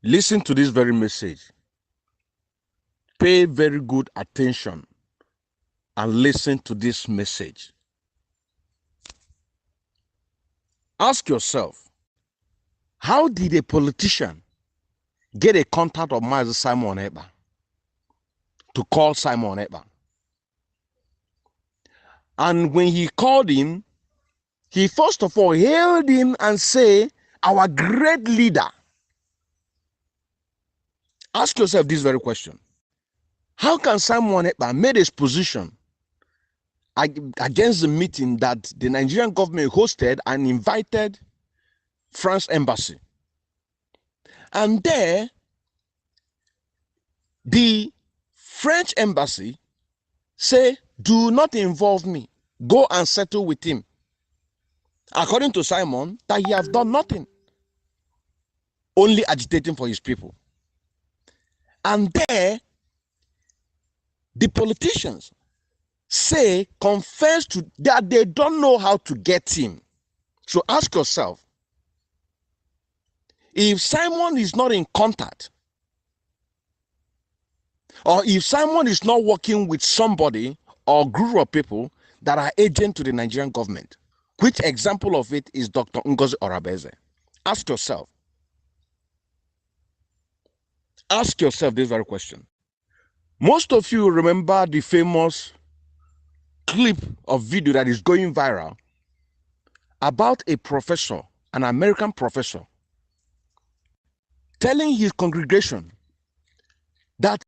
Listen to this very message. Pay very good attention and listen to this message. Ask yourself, how did a politician get a contact of Mazi Simon Ekpa to call Simon Ekpa? And when he called him, he first of all hailed him and say, our great leader. Ask yourself this very question. How can Simon Ekpa made his position against the meeting that the Nigerian government hosted and invited France embassy? And there, the French embassy say, do not involve me. Go and settle with him. According to Simon, that he has done nothing, only agitating for his people. And there, the politicians say, confess to that they don't know how to get him. So ask yourself, if Simon is not in contact, or if Simon is not working with somebody or group of people that are agent to the Nigerian government, which example of it is Dr. Ngozi Orabeze? Ask yourself. Ask yourself this very question. Most of you remember the famous clip of video that is going viral about a professor, an American professor, telling his congregation that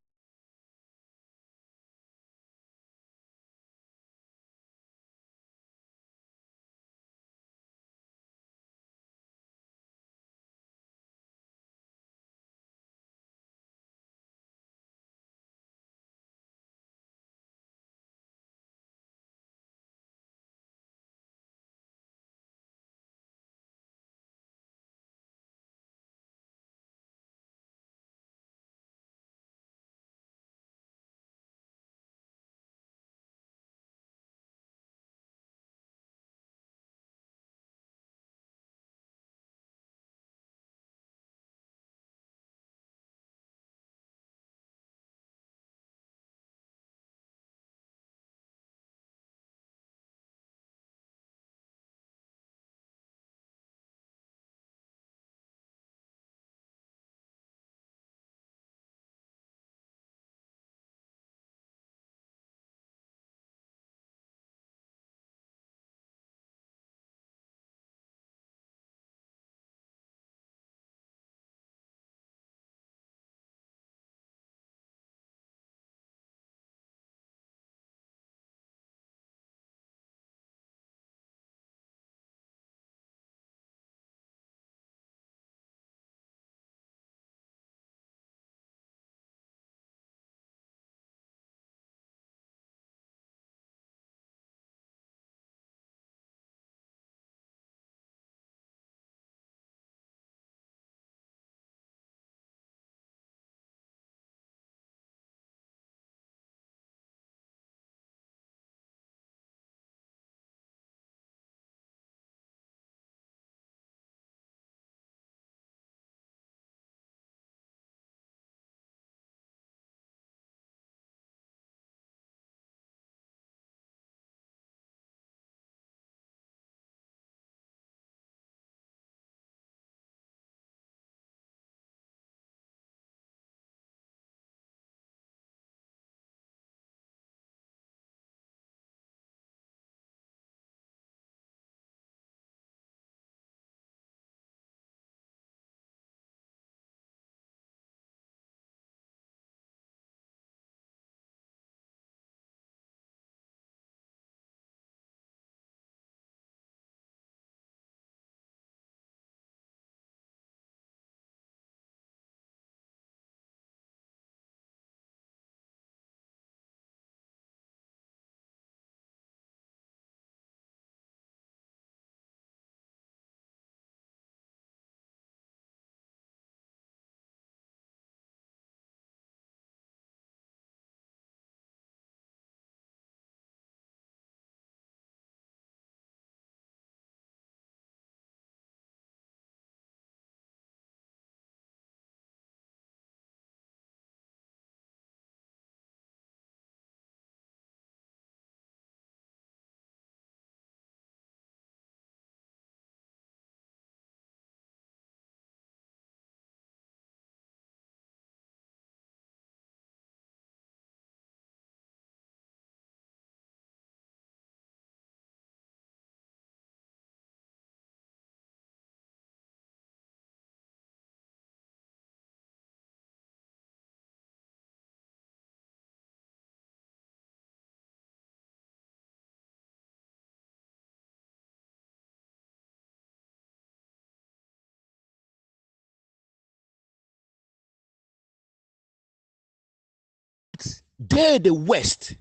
they, the West,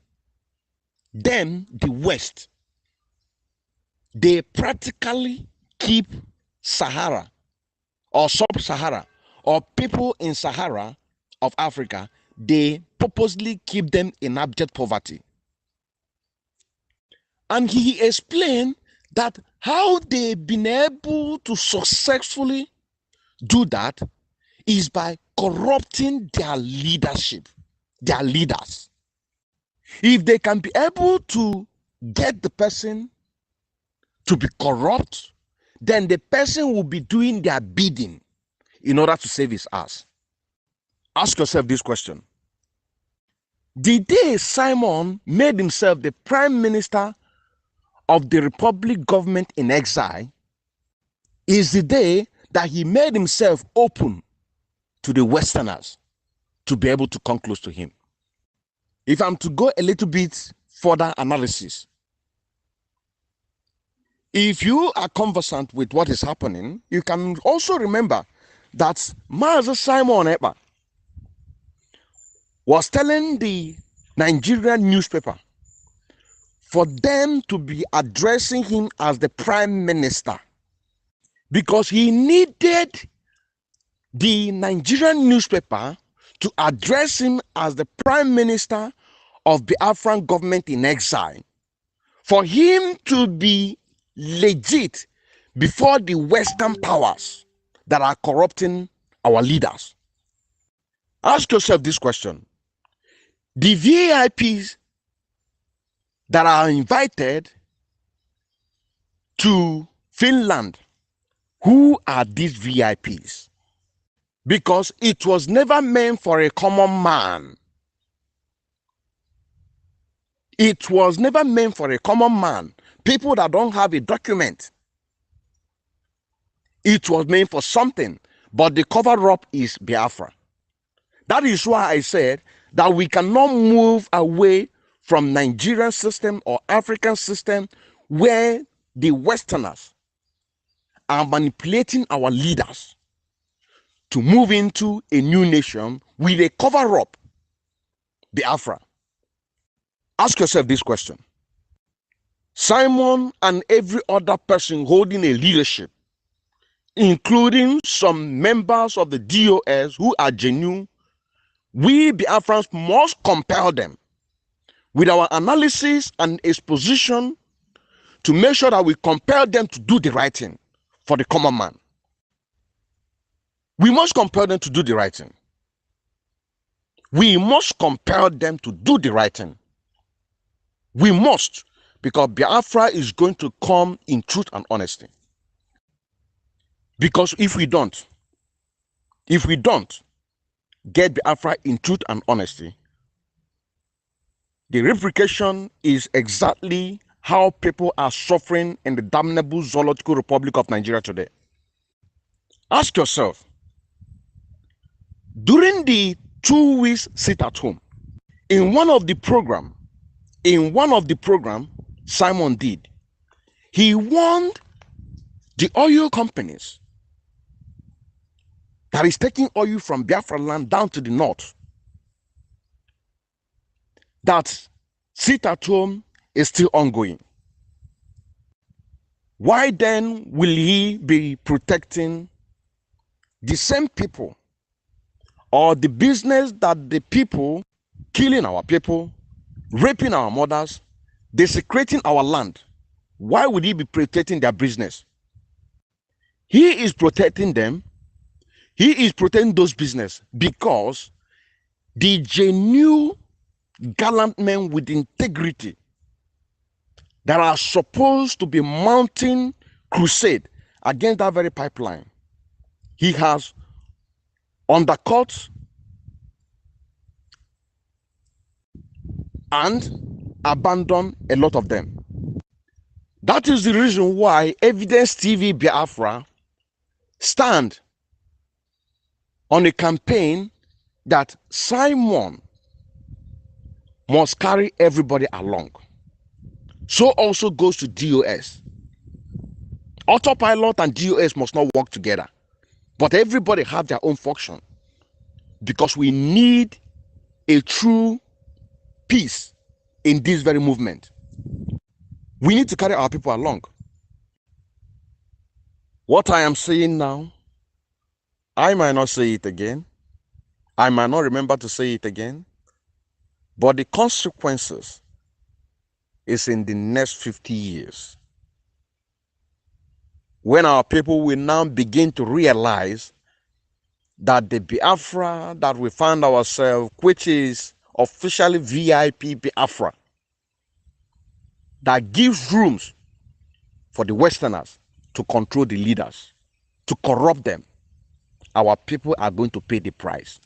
them, the West, they practically keep Sahara or sub-Sahara or people in Sahara of Africa, they purposely keep them in abject poverty. And he explained that how they've been able to successfully do that is by corrupting their leadership, their leaders. If they can be able to get the person to be corrupt, then the person will be doing their bidding in order to save his ass. Ask yourself this question. The day Simon made himself the prime minister of the Republic government in exile is the day that he made himself open to the Westerners to be able to come close to him. If I'm to go a little bit further analysis, if you are conversant with what is happening, you can also remember that Master Simon Ekpa was telling the Nigerian newspaper for them to be addressing him as the prime minister because he needed the Nigerian newspaper to address him as the prime minister of the Biafran government in exile for him to be legit before the Western powers that are corrupting our leaders. Ask yourself this question. The VIPs that are invited to Finland, who are these VIPs? Because it was never meant for a common man. It was never meant for a common man. People that don't have a document. It was meant for something, but the cover-up is Biafra. That is why I said that we cannot move away from Nigerian system or African system where the Westerners are manipulating our leaders to move into a new nation with a cover-up, Biafra. Ask yourself this question. Simon and every other person holding a leadership, including some members of the DOS who are genuine, we Biafrans must compel them with our analysis and exposition to make sure that we compel them to do the right thing for the common man. We must compel them to do the right thing. We must compel them to do the right thing. We must, because Biafra is going to come in truth and honesty. Because if we don't get Biafra in truth and honesty, the replication is exactly how people are suffering in the damnable Zoological Republic of Nigeria today. Ask yourself, during the 2 weeks sit at home, in one of the program Simon did, he warned the oil companies that is taking oil from Biafra land down to the north that sit at home is still ongoing. Why then will he be protecting the same people or the business that the people killing our people, raping our mothers, desecrating our land? Why would he be protecting their business? He is protecting them. He is protecting those business because the genuine gallant men with integrity that are supposed to be mounting crusade against that very pipeline, he has undercut and abandoned a lot of them. That is the reason why Evidence TV Biafra stand on a campaign that Simon must carry everybody along. So also goes to DOS. Autopilot and DOS must not work together, but everybody have their own function because we need a true peace in this very movement. We need to carry our people along. What I am saying now, I might not say it again. I might not remember to say it again. But the consequences is in the next 50 years. When our people will now begin to realize that the Biafra that we find ourselves, which is officially VIP Biafra, that gives rooms for the Westerners to control the leaders, to corrupt them, our people are going to pay the price.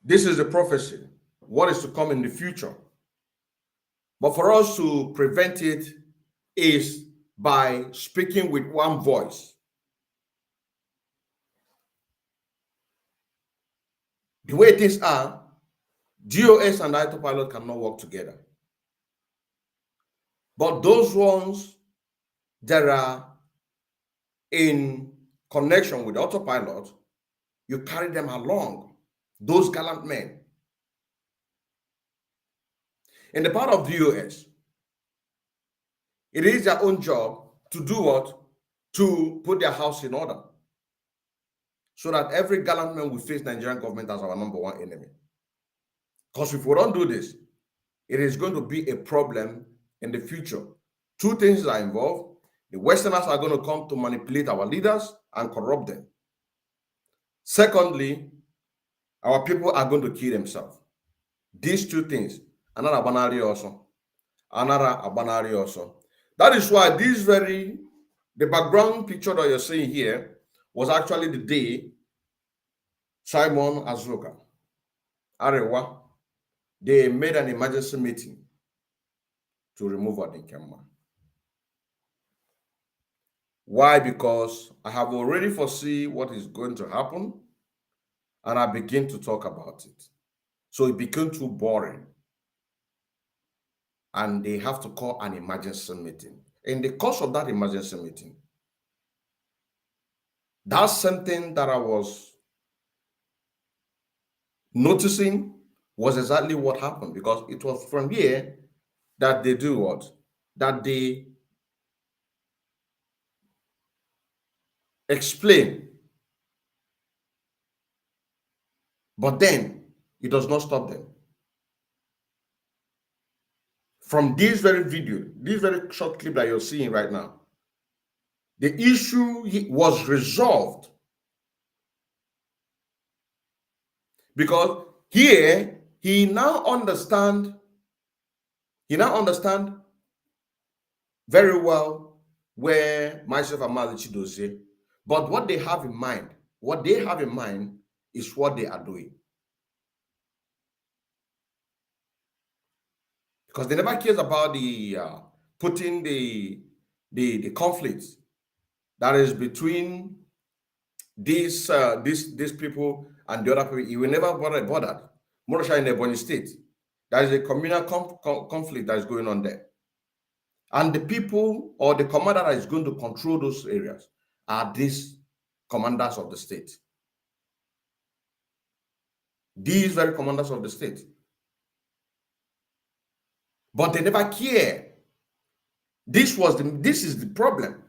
This is the prophecy, what is to come in the future. But for us to prevent it is by speaking with one voice. The way things are, DOS and autopilot cannot work together. But those ones that are in connection with autopilot, you carry them along, those gallant men. In the part of DOS, it is their own job to do what? To put their house in order, so that every gallant man will face Nigerian government as our number one enemy. Because if we don't do this, it is going to be a problem in the future. Two things are involved. The Westerners are going to come to manipulate our leaders and corrupt them. Secondly, our people are going to kill themselves. These two things, another banary also. That is why the background picture that you're seeing here was actually the day Simon Azuka, Arewa, they made an emergency meeting to remove Adinkemma. Why? Because I have already foreseen what is going to happen, and I begin to talk about it. So it became too boring, and they have to call an emergency meeting. In the course of that emergency meeting, that's something that I was noticing was exactly what happened, because it was from here that they do what? That they explain. But then it does not stop them. From this very video, this very short clip that you're seeing right now, the issue was resolved, because here he now understand very well where myself and Malichi Dozie, but what they have in mind is what they are doing. Because they never cares about the putting the conflict that is between these people and the other people. He will never bother. Morosha in the Ebonyi state, there is a communal conflict that is going on there. And the people or the commander that is going to control those areas are these commanders of the state. These very commanders of the state. But they never care. This is the problem.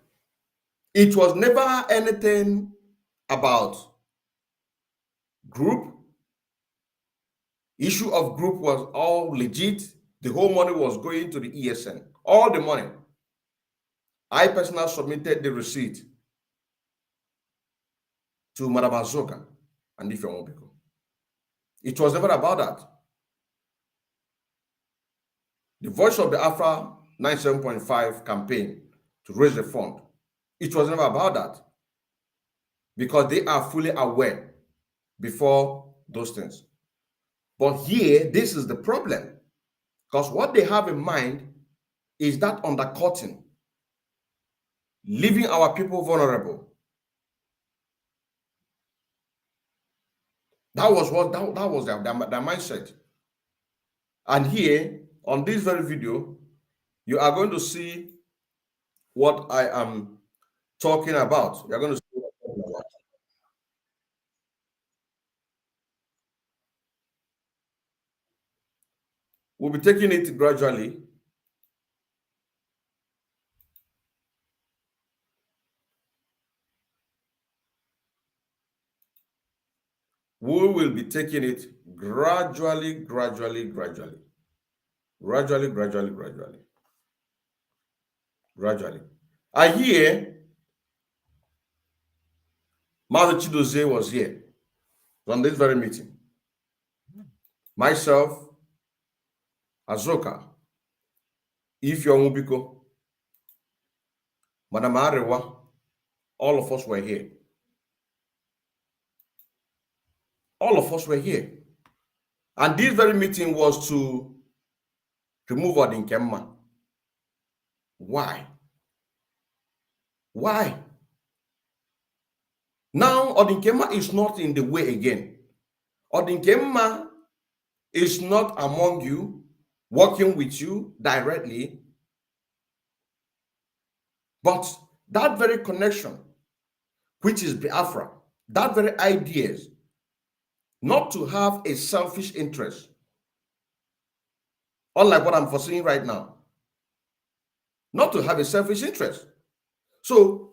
It was never anything about group. Issue of group was all legit. The whole money was going to the ESN. All the money. I personally submitted the receipt to Madam Azoka and Ifeanyi. It was never about that. The Voice of the Afra 97.5 campaign to raise the fund, it was never about that, because they are fully aware before those things. But here, this is the problem, because what they have in mind is that undercutting, leaving our people vulnerable. That was their mindset. And here on this very video, you are going to see what I am talking about. You're going to see what I'm talking about. We'll be taking it gradually. We will be taking it gradually, gradually, gradually. Gradually, gradually, gradually. Gradually. I hear Mother Chidozie was here on this very meeting. Myself, Azoka, Ifyomubiko, Madam Arewa, all of us were here. All of us were here. And this very meeting was to remove Odinkemma. Why? Why? Now, Odinkemma is not in the way again. Odinkemma is not among you, working with you directly. But that very connection, which is Biafra, that very ideas, not to have a selfish interest, unlike what I'm foreseeing right now, not to have a selfish interest. So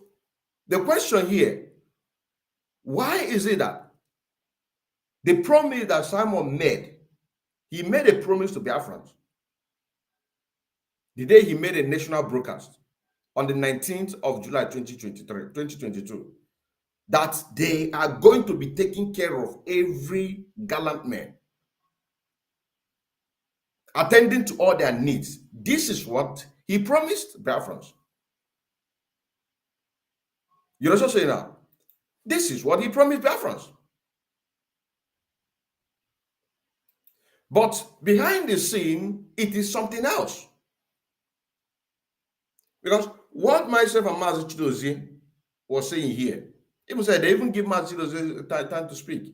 the question here, why is it that the promise that Simon made, he made a promise to Biafrans the day he made a national broadcast on the 19th of July 2022, that they are going to be taking care of every gallant man, attending to all their needs. This is what he promised Biafrans. You also say now, this is what he promised Biafrans. But behind the scene, it is something else. Because what myself and Mazi Chidozie was saying here, even said they even give Mazi Chidozie time to speak.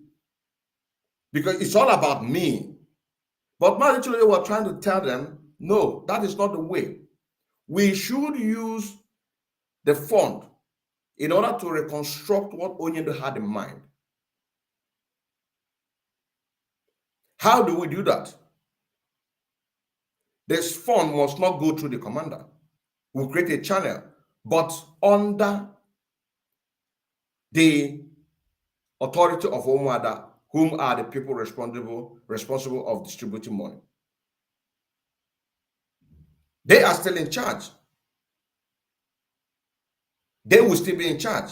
Because it's all about me. But Mazi Chidozie was trying to tell them, no, that is not the way. We should use the fund in order to reconstruct what Onyendo had in mind. How do we do that? This fund must not go through the commander. We'll create a channel, but under the authority of Omwada, whom are the people responsible of distributing money. They are still in charge. They will still be in charge.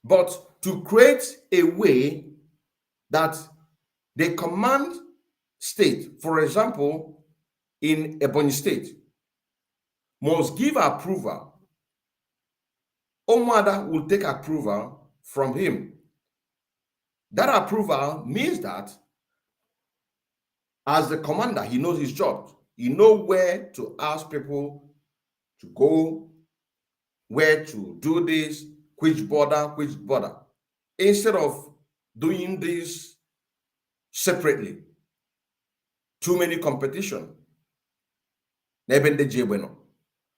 But to create a way that the command state, for example, in Ebonyi State, must give approval. Omwada will take approval from him. That approval means that as the commander, he knows his job. He knows where to ask people to go, where to do this, which border. Instead of doing this separately, too many competition,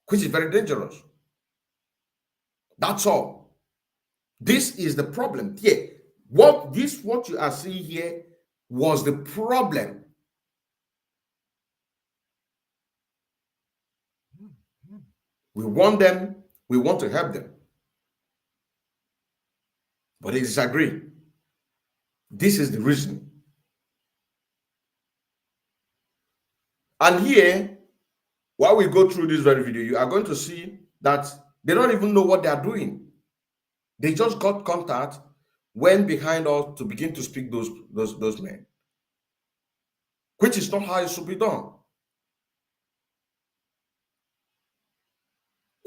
which is very dangerous. That's all. This is the problem here. What you are seeing here was the problem. We want them, we want to help them. But they disagree. This is the reason. And here, while we go through this very video, you are going to see that they don't even know what they are doing. They just got contact, went behind us to begin to speak those men, which is not how it should be done.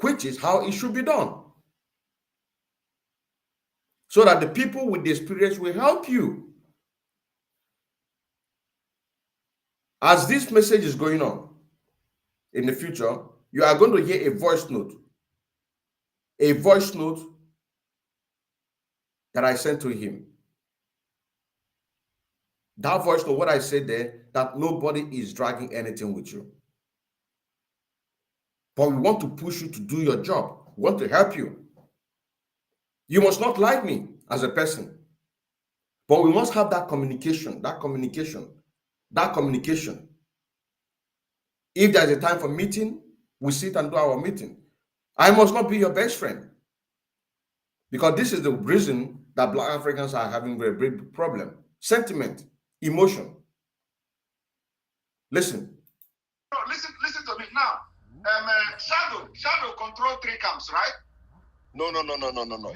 Which is how it should be done. So that the people with the experience will help you. As this message is going on in the future, you are going to hear a voice note. A voice note that I sent to him. That voice to what I said there, that nobody is dragging anything with you. But we want to push you to do your job. We want to help you. You must not like me as a person. But we must have that communication. If there's a time for meeting, we sit and do our meeting. I must not be your best friend. Because this is the reason that Black Africans are having a big problem. Sentiment, emotion. Listen. No, listen to me now. Shadow control 3 camps, right? No.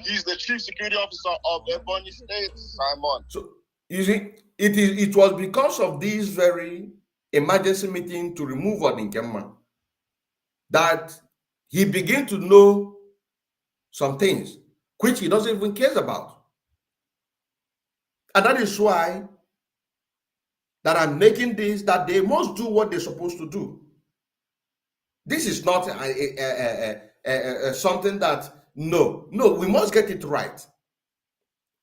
He's the chief security officer of Ebonyi State, Simon. So you see, it was because of this very emergency meeting to remove Odinkema that he began to know some things which he doesn't even care about. And that is why that I'm making this, that they must do what they're supposed to do. This is not something that, no, we must get it right.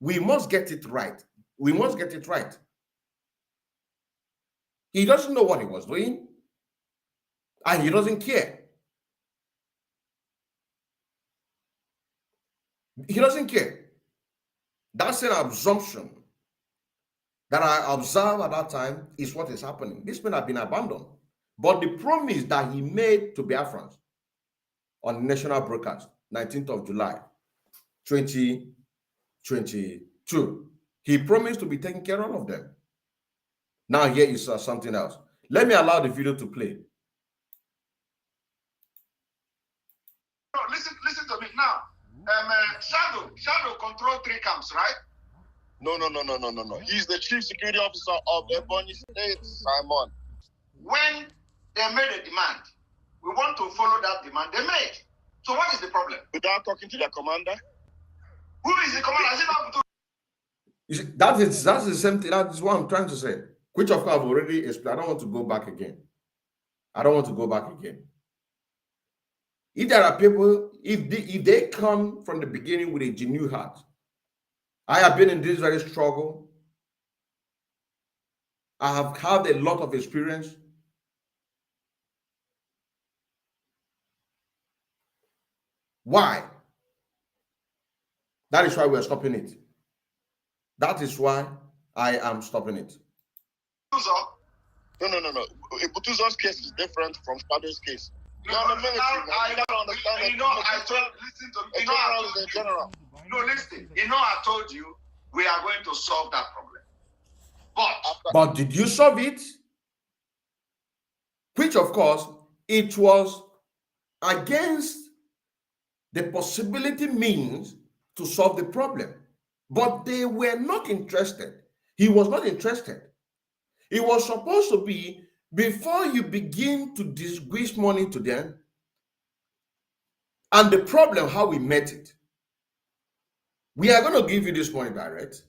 We must get it right. We must get it right. He doesn't know what he was doing, and he doesn't care. He doesn't care. That's an assumption that I observed at that time is what is happening. This man had been abandoned. But the promise that he made to Biafrans on national broadcast, 19th of July, 2022, he promised to be taking care of all of them. Now here is something else. Let me allow the video to play. No, listen to me now. Shadow control 3 camps, right? No. He's the chief security officer of Ebonyi State, Simon. When they made a demand, we want to follow that demand they made. So what is the problem? Without talking to their commander? Who is the commander? You see, that's the same thing. That is what I'm trying to say. Which of course I've already explained. I don't want to go back again. If there are people, if they come from the beginning with a genuine heart, I have been in this very struggle. I have had a lot of experience. Why? That is why we are stopping it. That is why I am stopping it. No. Ibutuzo's case is different from Shadow's case. You're in the military, man. You gotta understand that. Listen to me. General. No, listen. I told you we are going to solve that problem. But did you solve it? Which, of course, it was against the possibility means to solve the problem. But they were not interested. He was not interested. It was supposed to be before you begin to disgorge money to them and the problem, how we met it. We are going to give you this money direct,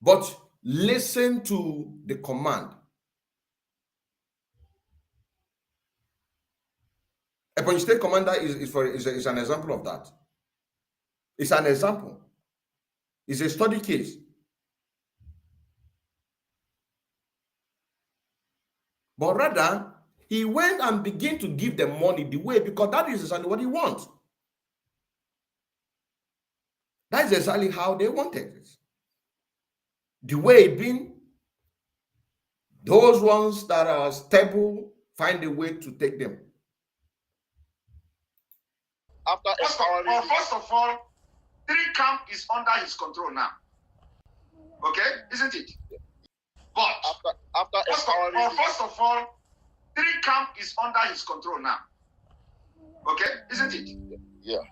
but listen to the command. Ebonyi State Commander is an example of that. It's an example. It's a study case. But rather, he went and began to give them money the way, because that is exactly what he wants. That's exactly how they wanted it. The way it been, those ones that are stable find a way to take them. First of all, 3 camp is under his control now. Okay, isn't it? But first of all, 3 camp is under his control now. Okay, isn't it? Yeah.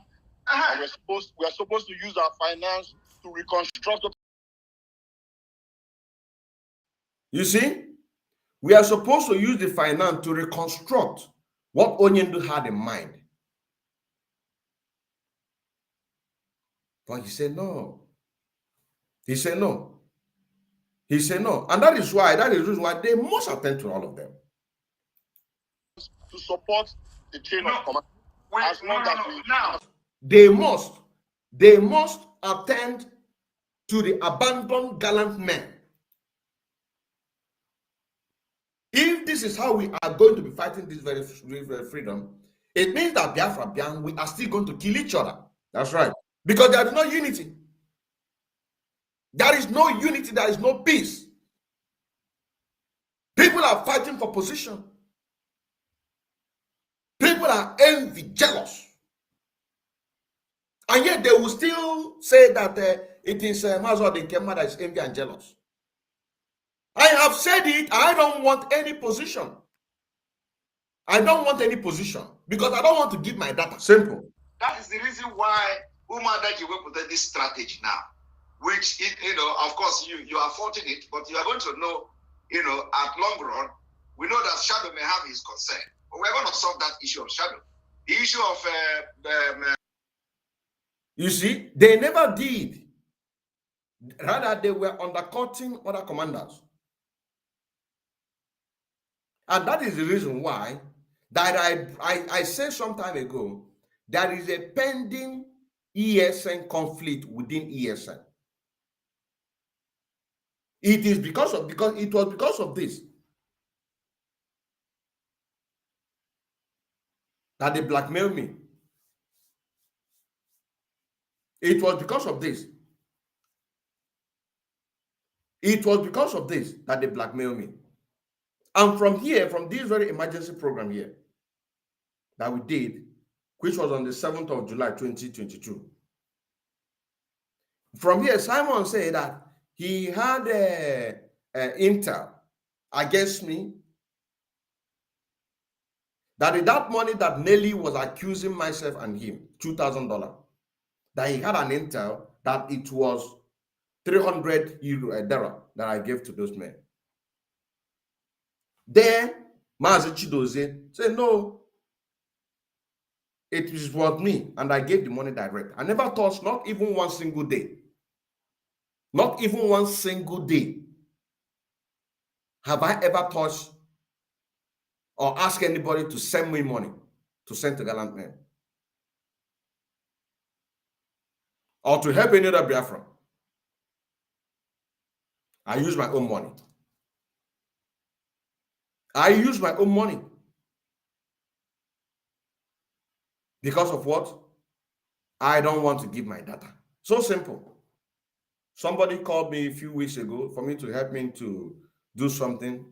And we are supposed to use our finance to reconstruct. You see, we are supposed to use the finance to reconstruct what Onyendu had in mind. But he said no. He said no. He said no. And that is the reason why they must attend to all of them. To support the chain of command. They must attend to the abandoned gallant men. If this is how we are going to be fighting this very freedom, it means that Biafra, we are still going to kill each other. That's right. Because there is no unity. There is no unity. There is no peace. People are fighting for position. People are envy, jealous. And yet they will still say that it is Mazod in Kema that is envy and jealous. I have said it. I don't want any position. I don't want any position because I don't want to give my data. Simple. That is the reason why Umadaji will put this strategy now, which, of course, you are faulting it, but you are going to know, at long run, we know that Shadow may have his concern. But we're going to solve that issue of Shadow. The issue of... you see, they never did. Rather, they were undercutting other commanders. And that is the reason why that I said some time ago, there is a pending ESN conflict within ESN. It was because of this that they blackmailed me. It was because of this. It was because of this that they blackmailed me. And from this very emergency program here that we did, which was on the 7th of July, 2022. From here, Simon said that he had intel against me, that with that money that Nelly was accusing myself and him, $2,000, that he had an intel that it was 300 euro that I gave to those men. Then Mazi Chidozie said, no, it is worth me, and I gave the money direct. I never touched, not even one single day. Not even one single day have I ever touched or asked anybody to send me money to send to gallant men or to help any other Biafran. I use my own money. I use my own money. Because of what? I don't want to give my data. So simple. Somebody called me a few weeks ago for me to help me to do something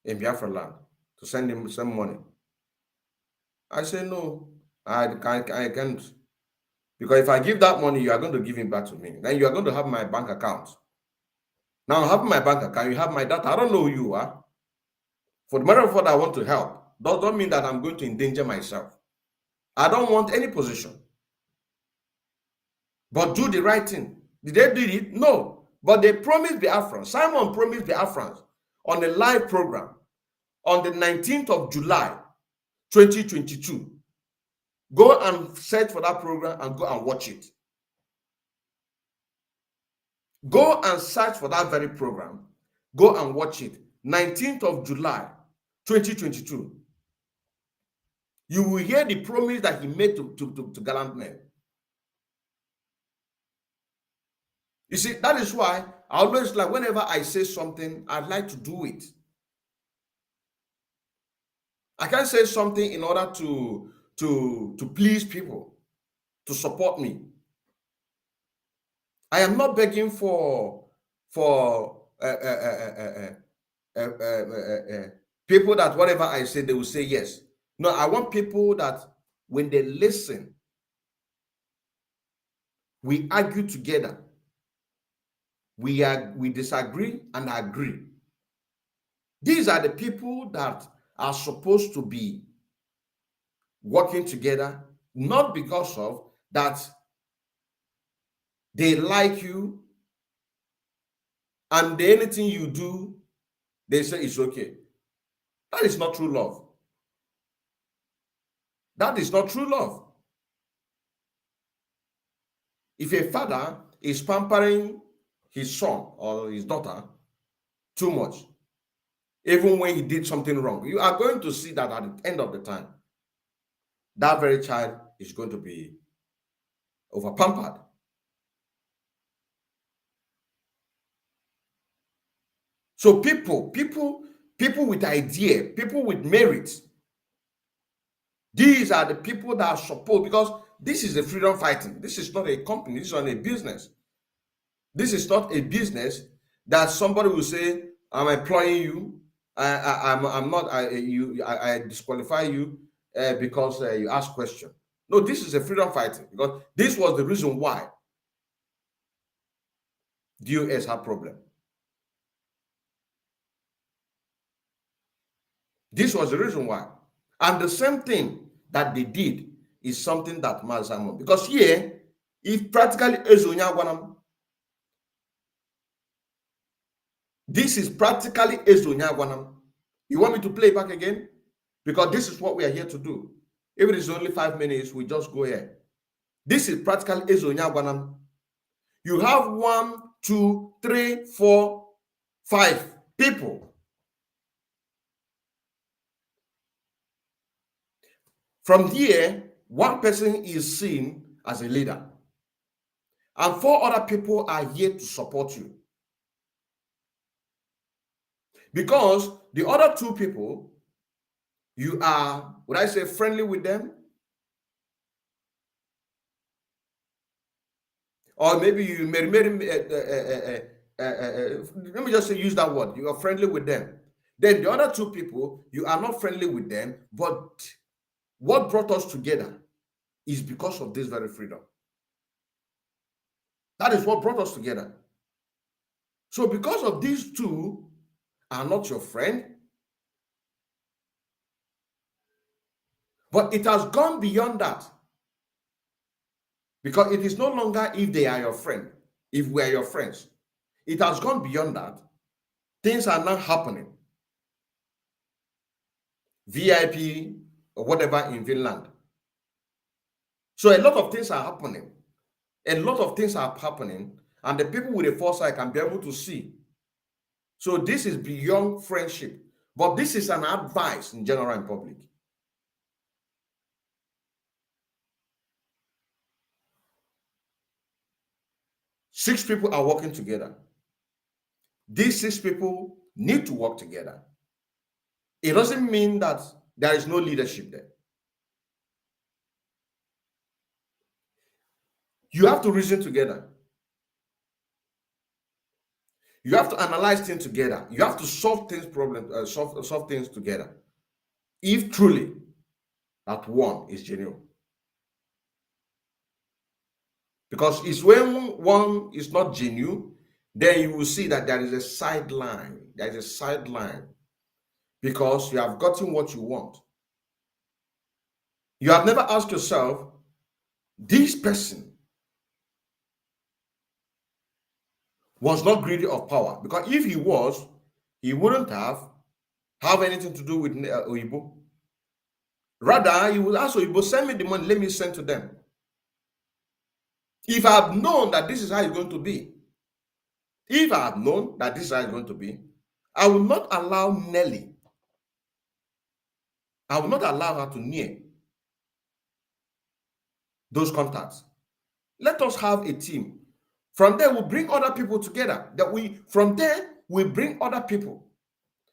in Biafra land, to send him some money. I said, no, I can't. Because if I give that money, you are going to give it back to me. Then you are going to have my bank account. Now, having my bank account, you have my data. I don't know who you are. For the matter of what I want to help, doesn't mean that I'm going to endanger myself. I don't want any position. But do the right thing. Did they do it? No. But they promised Biafrans. Simon promised Biafrans on a live program on the 19th of July, 2022. Go and search for that program and go and watch it. Go and search for that very program. Go and watch it. 19th of July, 2022. You will hear the promise that he made to gallant men. You see, that is why I always like, whenever I say something, I'd like to do it. I can't say something in order to please people, to support me. I am not begging for people that whatever I say, they will say yes. No, I want people that when they listen, we argue together. We disagree and agree. These are the people that are supposed to be working together, not because of that they like you and anything you do, they say it's okay. That is not true love. That is not true love. If a father is pampering his son or his daughter too much, even when he did something wrong, you are going to see that at the end of the time, that very child is going to be over pampered. So people people with idea, people with merit. These are the people that are supposed, because this is a freedom fighting. This is not a company. This is not a business. This is not a business that somebody will say, I'm employing you. I disqualify you because you ask question. No, this is a freedom fighting, because this was the reason why DOS had problem. This was the reason why. And the same thing that they did is something that Mazamon, because here, if practically Ezonyagwanam, this is practically Ezonyagwanam. You want me to play back again? Because this is what we are here to do. If it is only 5 minutes, we just go here. This is practically Ezonyagwanam. You have 1, 2, 3, 4, 5 people. From here, one person is seen as a leader, and 4 other people are here to support you. Because the other 2 people, you are, would I say, friendly with them? Or maybe you may, let me just say, use that word. You are friendly with them. Then the other 2 people, you are not friendly with them, but what brought us together is because of this very freedom. That is what brought us together. So because of these 2 are not your friend, but it has gone beyond that. Because it is no longer if they are your friend, if we are your friends. It has gone beyond that. Things are now happening. VIP or whatever in Finland. So a lot of things are happening. A lot of things are happening, and the people with the foresight can be able to see. So this is beyond friendship, but this is an advice in general and public. Six people are working together. These 6 people need to work together. It doesn't mean that there is no leadership there. You have to reason together. You have to analyze things together. You have to solve things solve things together. If truly that one is genuine. Because it's when one is not genuine, then you will see that there is a sideline. There is a sideline. Because you have gotten what you want. You have never asked yourself, this person was not greedy of power, because if he was, he wouldn't have anything to do with Oyibo. Rather, he would ask Oyibo, send me the money, let me send to them. If I had known that this is how it's going to be, if I had known that this is how it's going to be, I would not allow Nelly, I would not allow her to near those contacts. Let us have a team. From there, we'll bring other people together. From there, we bring other people.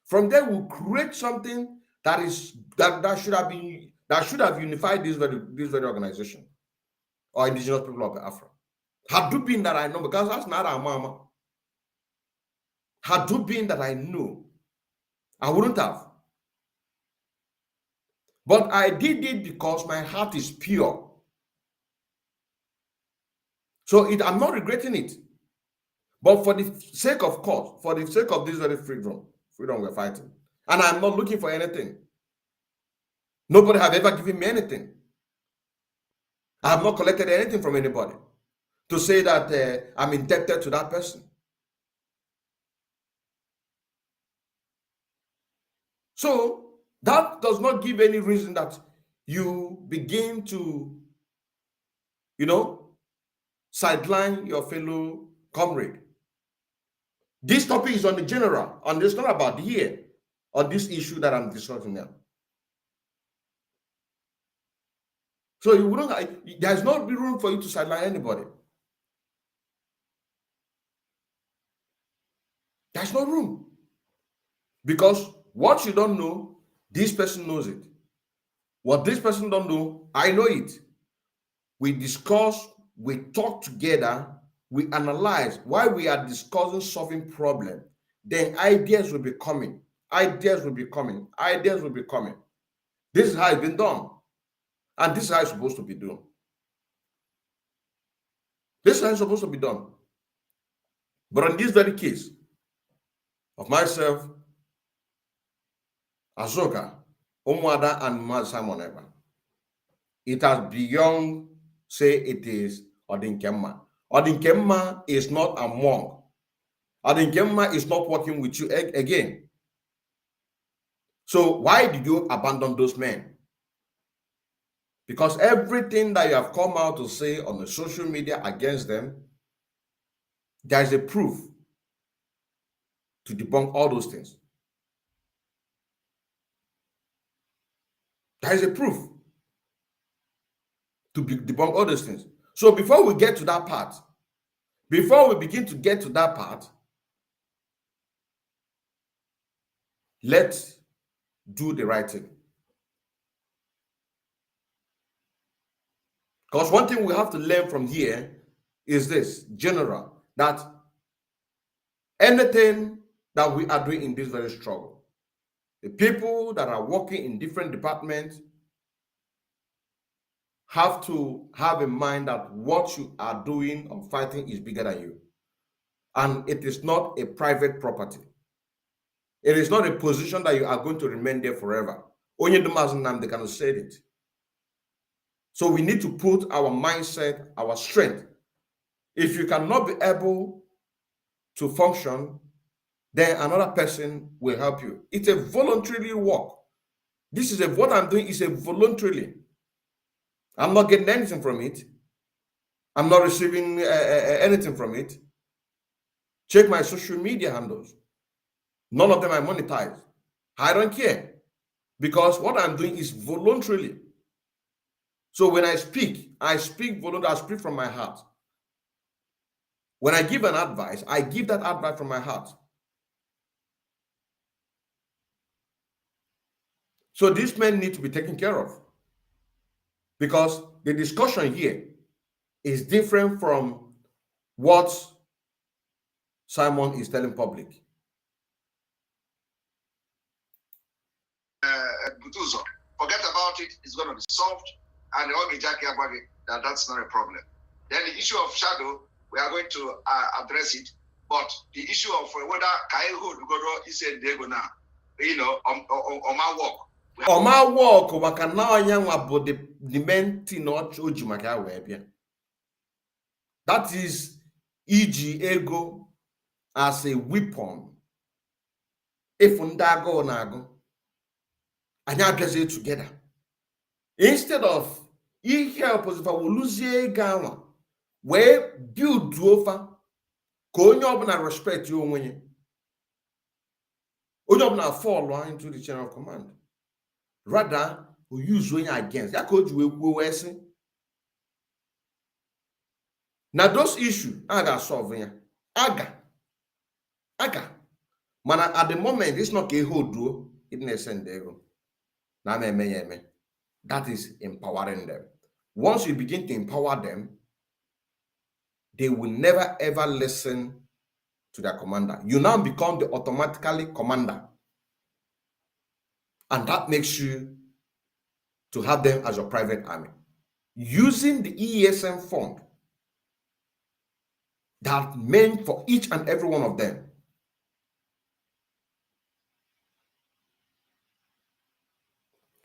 From there, we'll create something that should have unified this very organization or indigenous people of Africa. Had it been that I know, because that's not our mama. Had it been that I knew, I wouldn't have. But I did it because my heart is pure. So I'm not regretting it. But for the sake of cause, for the sake of this very freedom we're fighting. And I'm not looking for anything. Nobody have ever given me anything. I have not collected anything from anybody to say that I'm indebted to that person. So that does not give any reason that you begin to, sideline your fellow comrade. This topic is on the general, and it's not about here, on this issue that I'm discussing now. So there's no room for you to sideline anybody. There's no room. Because What you don't know, this person knows it. What this person don't know, I know it. We discuss, we talk together, we analyze. While we are discussing solving problem, then ideas will be coming. Ideas will be coming. Ideas will be coming. This is how it's been done. And this is how it's supposed to be done. This is how it's supposed to be done. But in this very case of myself, Azoka, Omwada, and Simon Eba, it has beyond, say it is Odinkemma. Odinkemma is not among. Odinkemma is not working with you again. So why did you abandon those men? Because everything that you have come out to say on the social media against them, there is a proof to debunk all those things. There is a proof to debunk all those things. So before we get to that part, before we begin to get to that part, let's do the right thing. Because one thing we have to learn from here is this, general, that anything that we are doing in this very struggle, the people that are working in different departments have to have in mind that what you are doing or fighting is bigger than you. And it is not a private property. It is not a position that you are going to remain there forever. Only the Mazinam, they cannot say it. So we need to put our mindset, our strength. If you cannot be able to function, then another person will help you. It's a voluntary work. This is what I'm doing is a voluntarily. I'm not getting anything from it. I'm not receiving anything from it. Check my social media handles. None of them are monetized. I don't care because what I'm doing is voluntarily. So when I speak voluntarily, I speak from my heart. When I give an advice, I give that advice from my heart. So these men need to be taken care of because the discussion here is different from what Simon is telling public. Butuzo, forget about it, it's going to be solved, and that's not a problem. Then the issue of shadow, we are going to address it, but the issue of whether Kaiho is a Dego now, on my work. On my work, we can now about the main thing not that is e.g. ego as a weapon. If undago nago, and you get it together. Instead of help us if I will lose a gawa, where build over, go on respect you when you fall into the chain of command. Rather, we use when you against. That could you go now those issues I got solving. Aga. Man, at the moment, it's not a hold do it ESN there. That is empowering them. Once you begin to empower them, they will never ever listen to their commander. You now become the automatically commander. And that makes you to have them as your private army. Using the ESN fund that meant for each and every one of them.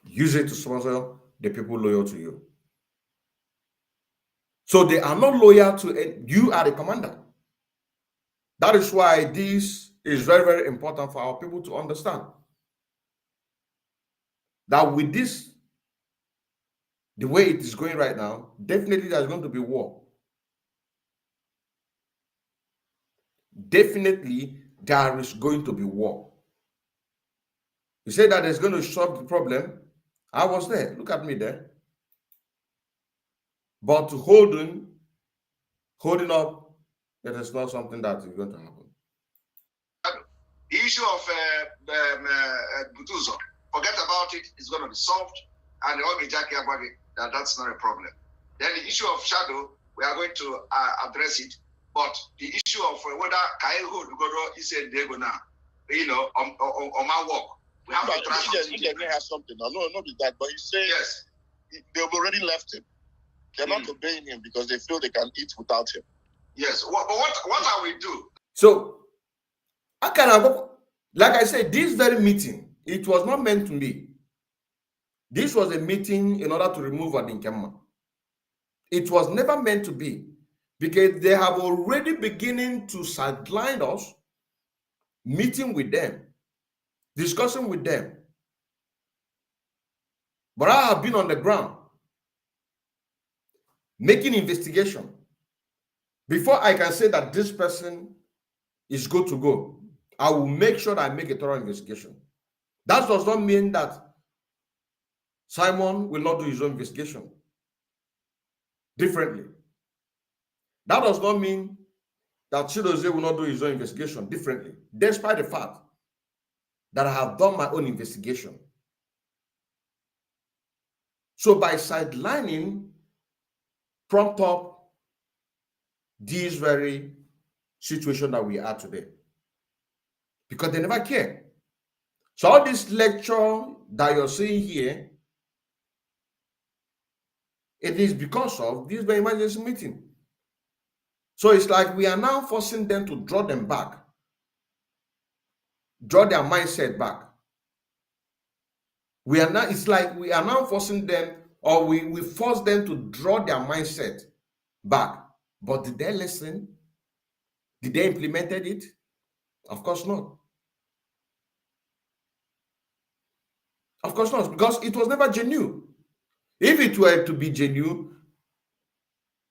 Use it to sponsor the people loyal to you. So they are not loyal to you are the commander. That is why this is very, very important for our people to understand. That with this, the way it is going right now, definitely there's going to be war. Definitely there is going to be war. You say that it's going to solve the problem. I was there. Look at me there. But holding up, that is not something that is going to happen. The issue of Butuzo, forget about it. It's going to be solved. And that's not a problem. Then the issue of shadow, we are going to address it. But the issue of whether Kaiho Dugodo is a Diego now, on my work, we have to try something. He has something. No, not that. But he said yes, they've already left him. They're not obeying him because they feel they can eat without him. Yes. But what are we do? So, like I said, this very meeting, it was not meant to be. This was a meeting in order to remove Adinkemma. It was never meant to be, because they have already beginning to sideline us, meeting with them, discussing with them. But I have been on the ground, making investigation. Before I can say that this person is good to go, I will make sure that I make a thorough investigation. That does not mean that Simon will not do his own investigation differently. That does not mean that Chidozie will not do his own investigation differently, despite the fact that I have done my own investigation. So by sidelining, prompt up this very situation that we are today, because they never care. So all this lecture that you're seeing here, it is because of this very emergency meeting. So it's like we are now forcing them to draw them back, draw their mindset back. We are now, it's like we are now forcing them, or we force them to draw their mindset back. But did they listen? Did they implement it? Of course not. Of course not, because it was never genuine. If it were to be genuine,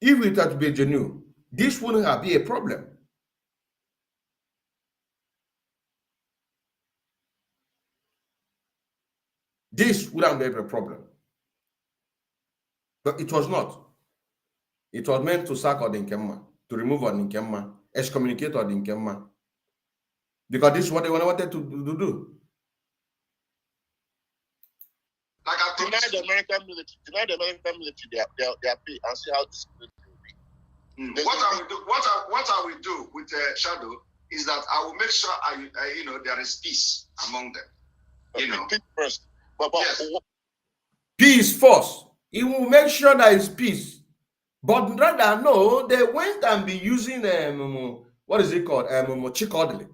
this wouldn't have been a problem. This wouldn't be a problem. But it was not. It was meant to sack Odinkemma, to remove Odinkemma, excommunicate Odinkemma. Because this is what they wanted to do. Like I Deny the American military their pay and see how disciplined they will be. What I will do with Shadow is that I will make sure there is peace among them. Peace first. But yes. Peace first. He will make sure there is peace. But rather, no, they went and be using what is it called? Chikodly.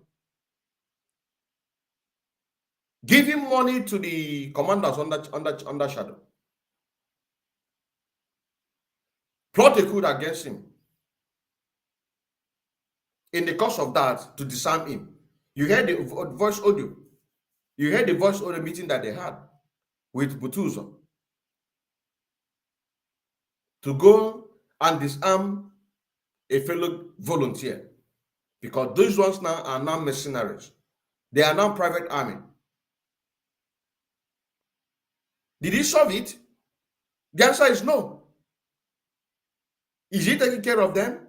Giving money to the commanders under Shadow. Plot a coup against him. In the course of that, to disarm him. You heard the voice audio. You heard the voice audio meeting that they had with Butuzo to go and disarm a fellow volunteer, because those ones now are now mercenaries. They are now private army. Did he solve it? The answer is no. Is he taking care of them?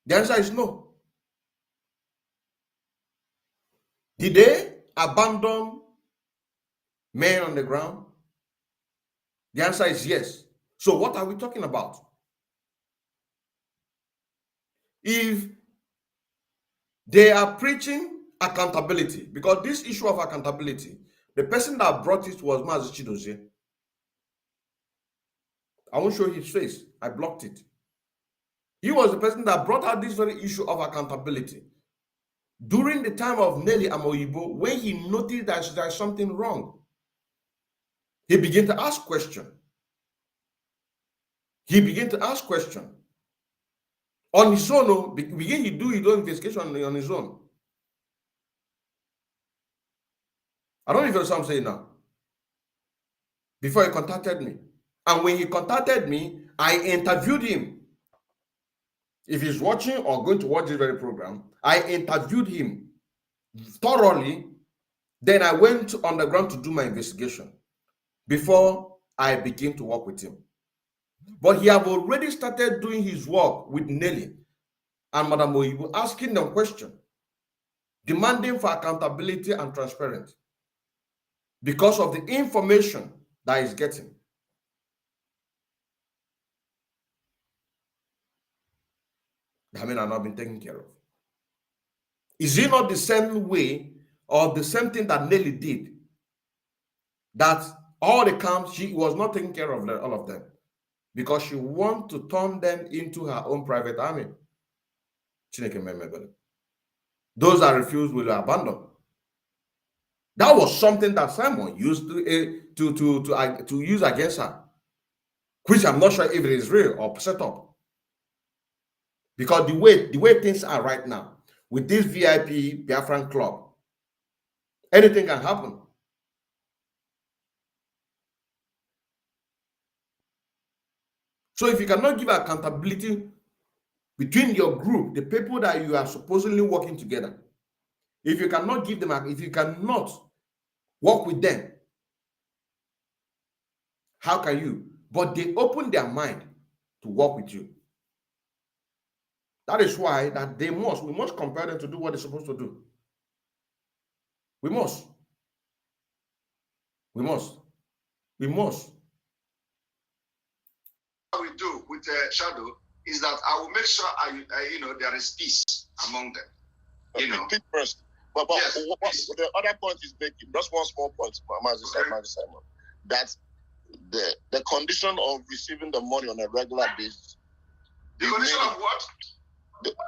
The answer is no. Did they abandon men on the ground? The answer is yes. So what are we talking about? If they are preaching accountability, because this issue of accountability, the person that brought it was Mazi Chidozie. I won't show his face. I blocked it. He was the person that brought out this very issue of accountability. During the time of Nelly Amoyibo, when he noticed that there is something wrong, he began to ask questions. On his own, begin to do his own investigation on his own. I don't know if you understand what I'm saying now. Before he contacted me. And when he contacted me, I interviewed him. If he's watching or going to watch this very program, I interviewed him thoroughly. Then I went on the ground to do my investigation before I began to work with him. But he have already started doing his work with Nelly and Madam Oyibo, asking them questions. demanding for accountability and transparency because of the information that he's getting. That men are not being taken care of. Is it not the same way or the same thing that Nelly did? That all the camps, she was not taking care of all of them because she wanted to turn them into her own private army. Those that refused will abandon. That was something that Simon used to use against her, which I'm not sure if it is real or set up. Because the way things are right now, with this VIP Biafran club, anything can happen. So if you cannot give accountability between your group, the people that you are supposedly working together, if you cannot give them, if you cannot work with them, how can you? But they open their mind to work with you. That is why that we must compel them to do what they're supposed to do. We must. What we do with Shadow is that I will make sure there is peace among them. Peace first. But yes, the other point is making, just one small point, Mazi Simon, that the condition of receiving the money on a regular basis. The condition of what?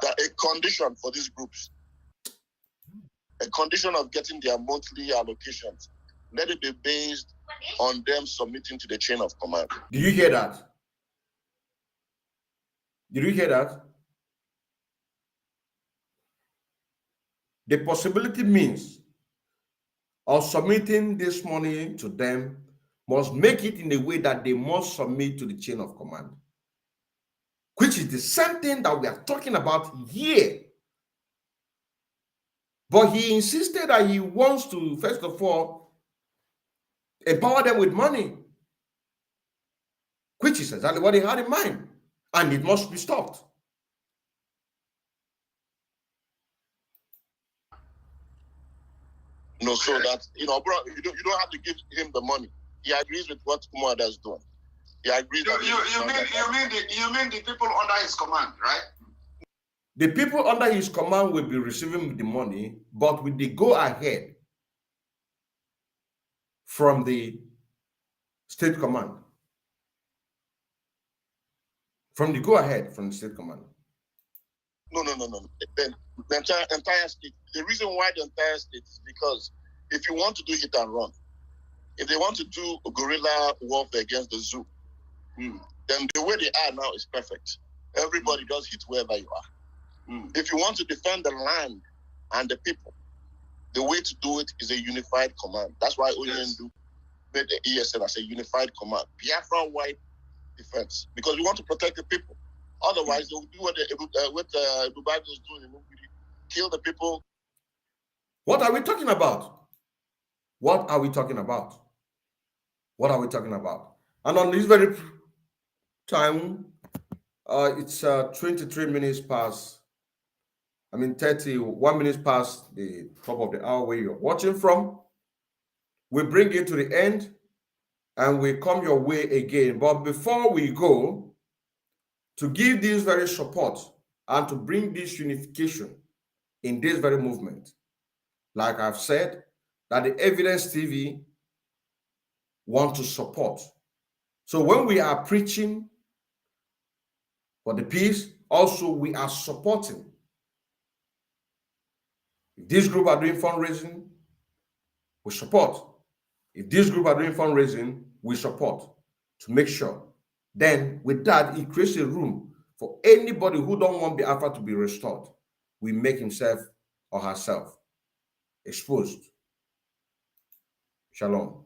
A condition for these groups. A condition of getting their monthly allocations. Let it be based on them submitting to the chain of command. Do you hear that? Did you hear that? The possibility means of submitting this money to them must make it in a way that they must submit to the chain of command, which is the same thing that we are talking about here. But he insisted that he wants to, first of all, empower them with money, which is exactly what he had in mind, and it must be stopped. No, so that, bro, you don't have to give him the money. He agrees with what Kumada is doing. He agrees. You mean the people under his command, right? The people under his command will be receiving the money, but with the go-ahead from the state command. From the go-ahead from the state command. No. The entire state. The reason why the entire state is because if you want to do hit and run, if they want to do a guerrilla warfare against the zoo, then the way they are now is perfect. Everybody does hit wherever you are. If you want to defend the land and the people, the way to do it is a unified command. That's why Oyendu made the ESN as a unified command. Biafran-wide defense. Because we want to protect the people. Otherwise, they'll do what the Bible is doing. Kill the people. What are we talking about? What are we talking about? What are we talking about? And on this very time, it's 23 minutes past, 31 minutes past the top of the hour where you're watching from. We bring it to the end and we come your way again. But before we go, to give this very support and to bring this unification in this very movement, like I've said, that the Evidence TV want to support. So when we are preaching for the peace, also we are supporting. If this group are doing fundraising, we support. If this group are doing fundraising, we support to make sure. Then with that, it creates a room for anybody who don't want Biafra to be restored. We make himself or herself exposed. Shalom.